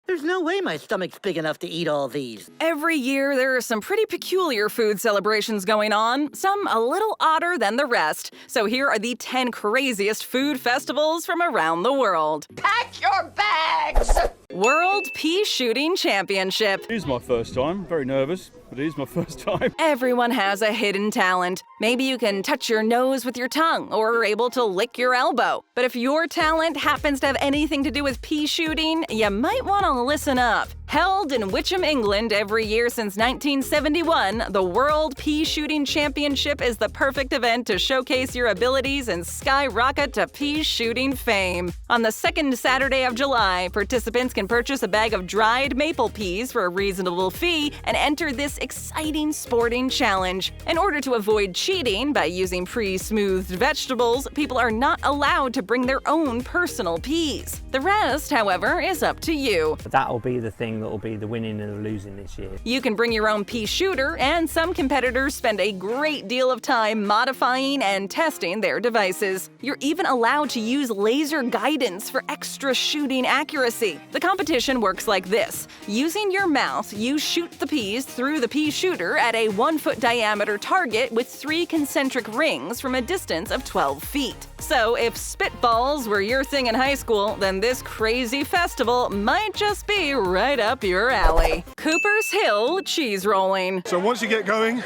There's no way my stomach's big enough to eat all these. Every year, there are some pretty peculiar food celebrations going on, some a little odder than the rest. So here are the 10 craziest food festivals from around the world. Pack your bags! World Pea Shooting Championship. It is my first time. Very nervous, but it is my first time. Everyone has a hidden talent. Maybe you can touch your nose with your tongue or are able to lick your elbow. But if your talent happens to have anything to do with pea shooting, you might want to listen up. Held in Witcham, England every year since 1971, the World Pea Shooting Championship is the perfect event to showcase your abilities and skyrocket to pea shooting fame. On the second Saturday of July, participants can purchase a bag of dried maple peas for a reasonable fee and enter this exciting sporting challenge. In order to avoid cheating by using pre-smoothed vegetables, people are not allowed to bring their own personal peas. The rest, however, is up to you. That'll be the thing that will be the winning and the losing this year. You can bring your own pea shooter, and some competitors spend a great deal of time modifying and testing their devices. You're even allowed to use laser guidance for extra shooting accuracy. The competition works like this. Using your mouth, you shoot the peas through the pea shooter at a 1-foot diameter target with 3 concentric rings from a distance of 12 feet. So if spitballs were your thing in high school, then this crazy festival might just be right up your alley. Cooper's Hill cheese rolling. So once you get going,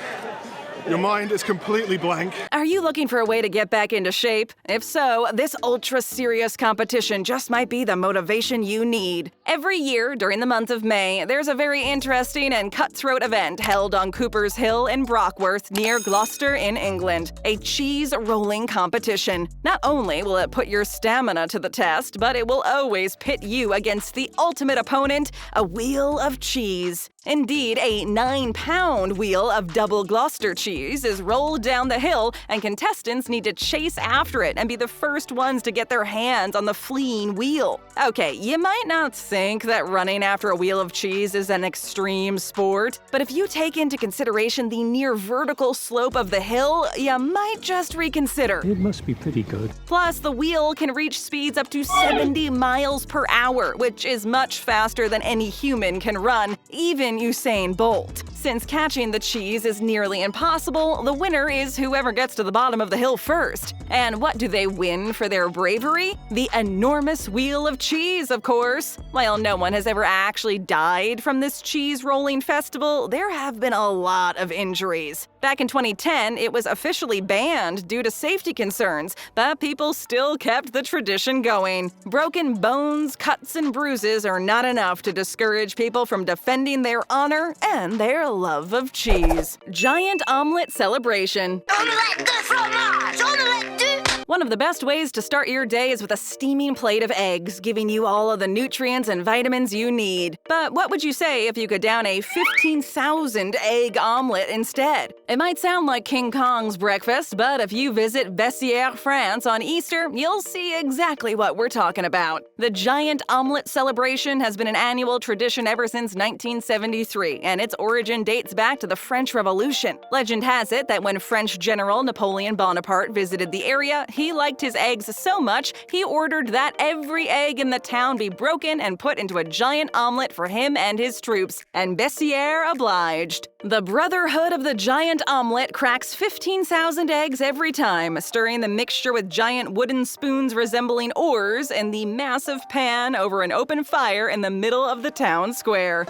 your mind is completely blank. Are you looking for a way to get back into shape? If so, this ultra-serious competition just might be the motivation you need. Every year, during the month of May, there's a very interesting and cutthroat event held on Cooper's Hill in Brockworth, near Gloucester in England, a cheese rolling competition. Not only will it put your stamina to the test, but it will always pit you against the ultimate opponent, a wheel of cheese. Indeed, a 9-pound wheel of double Gloucester cheese is rolled down the hill, and contestants need to chase after it and be the first ones to get their hands on the fleeing wheel. Okay, you might not think that running after a wheel of cheese is an extreme sport, but if you take into consideration the near vertical slope of the hill, you might just reconsider. It must be pretty good. Plus, the wheel can reach speeds up to 70 miles per hour, which is much faster than any human can run, even Usain Bolt. Since catching the cheese is nearly impossible, the winner is whoever gets to the bottom of the hill first. And what do they win for their bravery? The enormous wheel of cheese, of course. While no one has ever actually died from this cheese rolling festival, there have been a lot of injuries. Back in 2010, it was officially banned due to safety concerns, but people still kept the tradition going. Broken bones, cuts, and bruises are not enough to discourage people from defending their honor and their love of cheese. Giant Omelet Celebration. Omelette de fromage! Omelette du... One of the best ways to start your day is with a steaming plate of eggs, giving you all of the nutrients and vitamins you need. But what would you say if you could down a 15,000 egg omelet instead? It might sound like King Kong's breakfast, but if you visit Bessières, France on Easter, you'll see exactly what we're talking about. The Giant Omelet Celebration has been an annual tradition ever since 1973, and its origin dates back to the French Revolution. Legend has it that when French General Napoleon Bonaparte visited the area, he liked his eggs so much, he ordered that every egg in the town be broken and put into a giant omelet for him and his troops, and Bessières obliged. The Brotherhood of the Giant Omelet cracks 15,000 eggs every time, stirring the mixture with giant wooden spoons resembling oars in the massive pan over an open fire in the middle of the town square.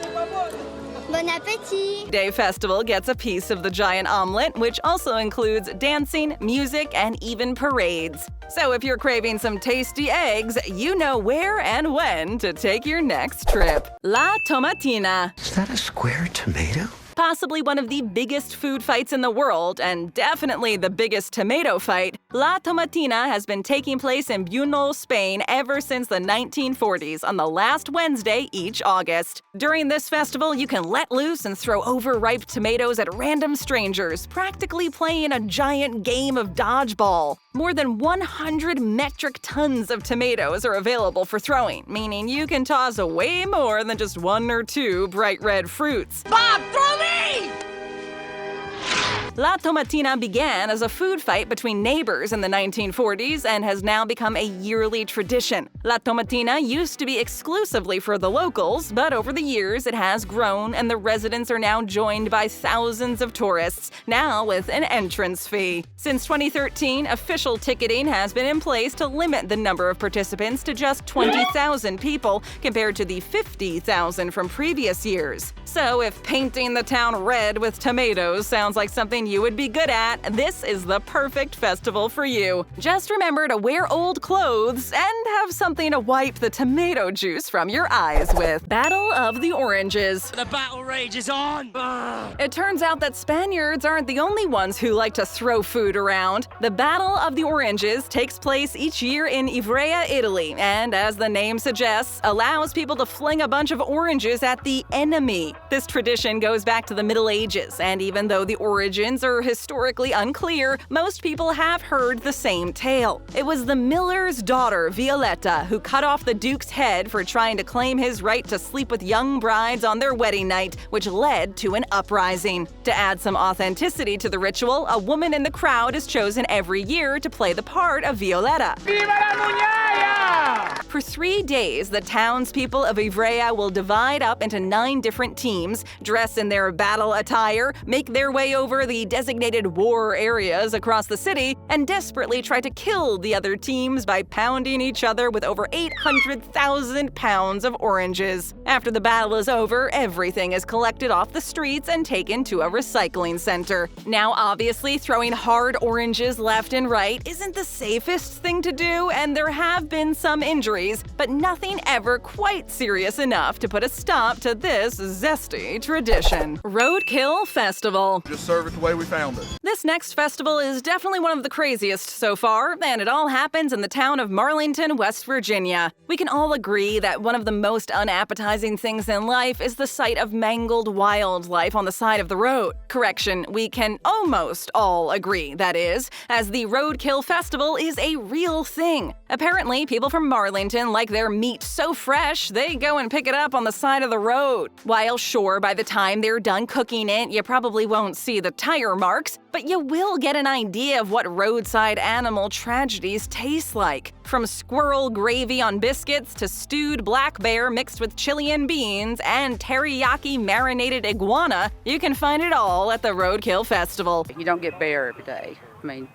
Bon appétit! Day Festival gets a piece of the giant omelet, which also includes dancing, music, and even parades. So if you're craving some tasty eggs, you know where and when to take your next trip. La Tomatina. Is that a square tomato? Possibly one of the biggest food fights in the world, and definitely the biggest tomato fight, La Tomatina has been taking place in Buñol, Spain ever since the 1940s on the last Wednesday each August. During this festival, you can let loose and throw overripe tomatoes at random strangers, practically playing a giant game of dodgeball. More than 100 metric tons of tomatoes are available for throwing, meaning you can toss way more than just 1 or 2 bright red fruits. Bob, throw me! La Tomatina began as a food fight between neighbors in the 1940s and has now become a yearly tradition. La Tomatina used to be exclusively for the locals, but over the years it has grown and the residents are now joined by thousands of tourists, now with an entrance fee. Since 2013, official ticketing has been in place to limit the number of participants to just 20,000 people compared to the 50,000 from previous years. So if painting the town red with tomatoes sounds like something you would be good at, this is the perfect festival for you. Just remember to wear old clothes and have something to wipe the tomato juice from your eyes with. Battle of the Oranges. The battle rage is on! It turns out that Spaniards aren't the only ones who like to throw food around. The Battle of the Oranges takes place each year in Ivrea, Italy, and as the name suggests, allows people to fling a bunch of oranges at the enemy. This tradition goes back to the Middle Ages, and even though the origins are historically unclear, most people have heard the same tale. It was the miller's daughter, Violetta, who cut off the duke's head for trying to claim his right to sleep with young brides on their wedding night, which led to an uprising. To add some authenticity to the ritual, a woman in the crowd is chosen every year to play the part of Violetta. Viva la muñeca! For 3 days, the townspeople of Ivrea will divide up into 9 different teams, dress in their battle attire, make their way over the designated war areas across the city, and desperately try to kill the other teams by pounding each other with over 800,000 pounds of oranges. After the battle is over, everything is collected off the streets and taken to a recycling center. Now, obviously, throwing hard oranges left and right isn't the safest thing to do, and there have been some injuries, but nothing ever quite serious enough to put a stop to this zesty tradition. Roadkill Festival. Just serve it the way we found it. This next festival is definitely one of the craziest so far, and it all happens in the town of Marlington, West Virginia. We can all agree that one of the most unappetizing things in life is the sight of mangled wildlife on the side of the road. Correction, we can almost all agree, that is, as the Roadkill Festival is a real thing. Apparently, people from Marlington like their meat so fresh, they go and pick it up on the side of the road. While sure, by the time they're done cooking it, you probably won't see the tire marks, but you will get an idea of what roadside animal tragedies taste like. From squirrel gravy on biscuits to stewed black bear mixed with Chilean beans and teriyaki marinated iguana, you can find it all at the Roadkill Festival. You don't get bear every day. I mean,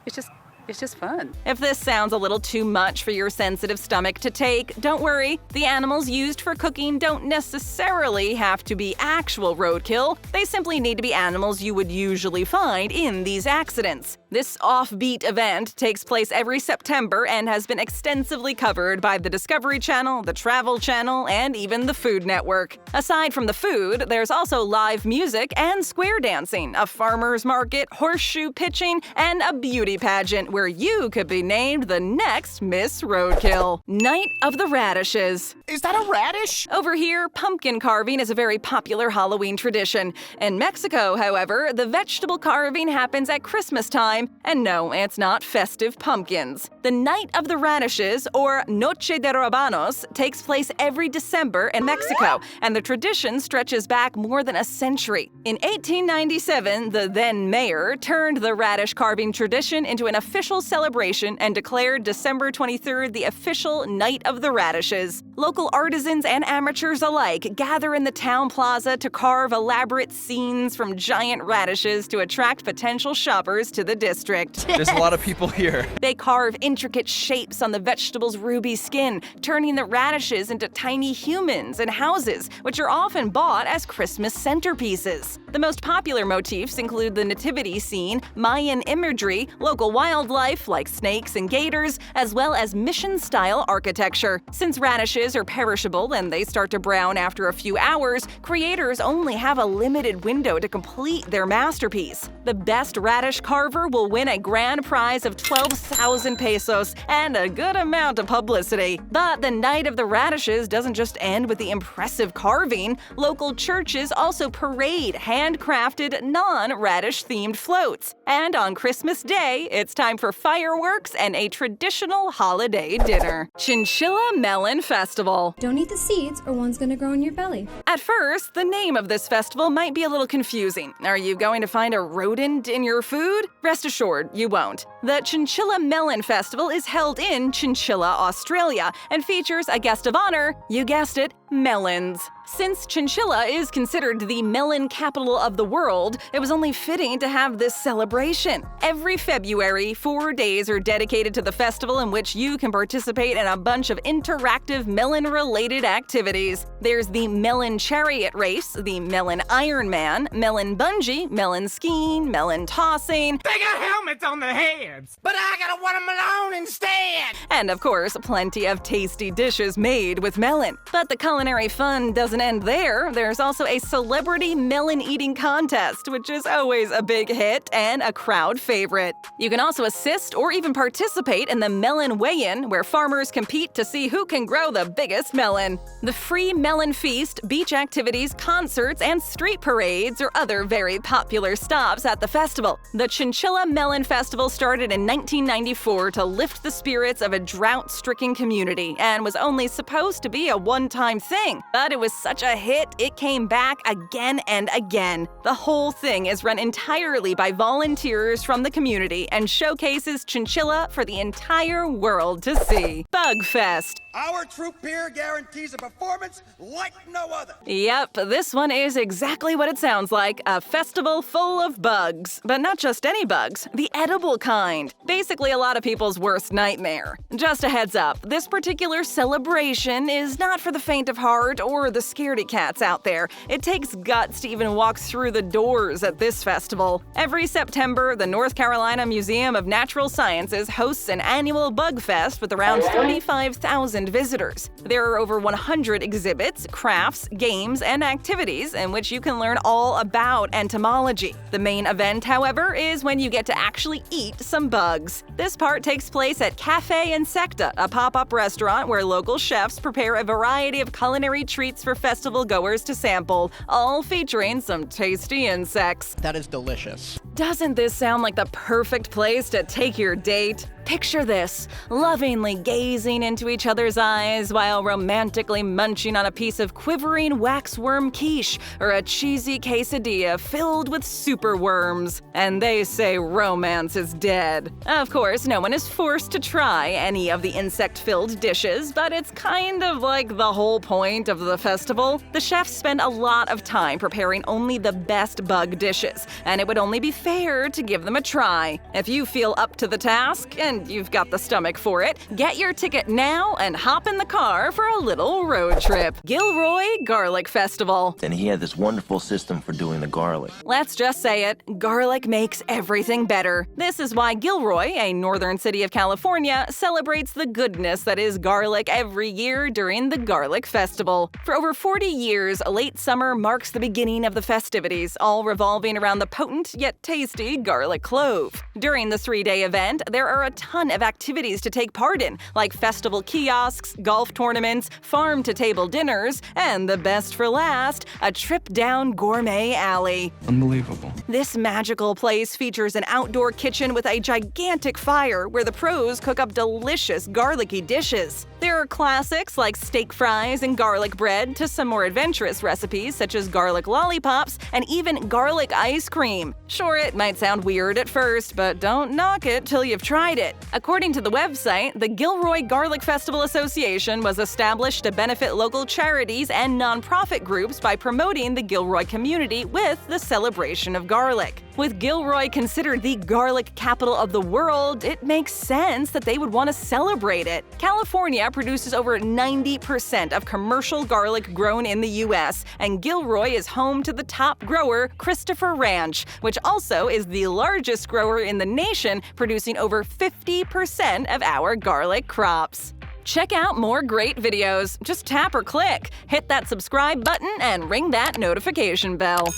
it's just fun. If this sounds a little too much for your sensitive stomach to take, don't worry. The animals used for cooking don't necessarily have to be actual roadkill. They simply need to be animals you would usually find in these accidents. This offbeat event takes place every September and has been extensively covered by the Discovery Channel, the Travel Channel, and even the Food Network. Aside from the food, there's also live music and square dancing, a farmer's market, horseshoe pitching, and a beauty pageant where you could be named the next Miss Roadkill. Night of the Radishes. Is that a radish? Over here, pumpkin carving is a very popular Halloween tradition. In Mexico, however, the vegetable carving happens at Christmas time, and no, it's not festive pumpkins. The Night of the Radishes, or Noche de Rabanos, takes place every December in Mexico, and the tradition stretches back more than a century. In 1897, the then mayor turned the radish carving tradition into an official celebration and declared December 23rd the official Night of the Radishes. Local artisans and amateurs alike gather in the town plaza to carve elaborate scenes from giant radishes to attract potential shoppers to the district. There's a lot of people here. They carve intricate shapes on the vegetable's ruby skin, turning the radishes into tiny humans and houses, which are often bought as Christmas centerpieces. The most popular motifs include the nativity scene, Mayan imagery, local wildlife like snakes and gators, as well as mission-style architecture. Since radishes are perishable and they start to brown after a few hours, creators only have a limited window to complete their masterpiece. The best radish carver will will win a grand prize of 12,000 pesos and a good amount of publicity. But the Night of the Radishes doesn't just end with the impressive carving. Local churches also parade handcrafted, non-radish-themed floats. And on Christmas Day, it's time for fireworks and a traditional holiday dinner. Chinchilla Melon Festival. Don't eat the seeds or one's gonna grow in your belly. At first, the name of this festival might be a little confusing. Are you going to find a rodent in your food? Rest assured, you won't. The Chinchilla Melon Festival is held in Chinchilla, Australia, and features a guest of honor, you guessed it, melons. Since Chinchilla is considered the melon capital of the world, it was only fitting to have this celebration. Every February, 4 days are dedicated to the festival in which you can participate in a bunch of interactive melon-related activities. There's the Melon Chariot Race, the Melon Ironman, Melon Bungee, Melon Skiing, Melon Tossing. They got helmets on their heads, but I got a watermelon instead. And of course, plenty of tasty dishes made with melon. But the culinary fun doesn't end there. There's also a celebrity melon eating contest, which is always a big hit and a crowd favorite. You can also assist or even participate in the Melon Weigh-In, where farmers compete to see who can grow the biggest melon. The free melon feast, beach activities, concerts, and street parades are other very popular stops at the festival. The Chinchilla Melon Festival started in 1994 to lift the spirits of a drought-stricken community and was only supposed to be a one-time thing. But it was such a hit, it came back again and again. The whole thing is run entirely by volunteers from the community and showcases Chinchilla for the entire world to see. Bugfest. Our troop here guarantees a performance like no other. Yep, this one is exactly what it sounds like, a festival full of bugs. But not just any bugs, the edible kind. Basically a lot of people's worst nightmare. Just a heads up, this particular celebration is not for the faint of heart or the scaredy cats out there. It takes guts to even walk through the doors at this festival. Every September, the North Carolina Museum of Natural Sciences hosts an annual Bugfest with around 35,000 visitors. There are over 100 exhibits, crafts, games, and activities in which you can learn all about entomology. The main event, however, is when you get to actually eat some bugs. This part takes place at Cafe Insecta, a pop-up restaurant where local chefs prepare a variety of culinary treats for festival goers to sample, all featuring some tasty insects. That is delicious. Doesn't this sound like the perfect place to take your date? Picture this, lovingly gazing into each other's eyes while romantically munching on a piece of quivering waxworm quiche or a cheesy quesadilla filled with superworms. And they say romance is dead. Of course, no one is forced to try any of the insect-filled dishes, but it's kind of like the whole point of the festival. The chefs spend a lot of time preparing only the best bug dishes, and it would only be fair to give them a try. If you feel up to the task, and you've got the stomach for it, get your ticket now and hop in the car for a little road trip. Gilroy Garlic Festival. And he had this wonderful system for doing the garlic. Let's just say it, garlic makes everything better. This is why Gilroy, a northern city of California, celebrates the goodness that is garlic every year during the Garlic Festival. For over 40 years, late summer marks the beginning of the festivities, all revolving around the potent yet tasty garlic clove. During the 3-day event, there are a ton of activities to take part in, like festival kiosks, golf tournaments, farm-to-table dinners, and the best for last, a trip down Gourmet Alley. Unbelievable. This magical place features an outdoor kitchen with a gigantic fire where the pros cook up delicious garlicky dishes. There are classics like steak fries and garlic bread to some more adventurous recipes such as garlic lollipops and even garlic ice cream. Sure, it might sound weird at first, but don't knock it till you've tried it. According to the website, the Gilroy Garlic Festival Association was established to benefit local charities and nonprofit groups by promoting the Gilroy community with the celebration of garlic. With Gilroy considered the garlic capital of the world, it makes sense that they would want to celebrate it. California produces over 90% of commercial garlic grown in the U.S., and Gilroy is home to the top grower, Christopher Ranch, which also is the largest grower in the nation, producing over 50% of our garlic crops. Check out more great videos. Just tap or click, hit that subscribe button, and ring that notification bell.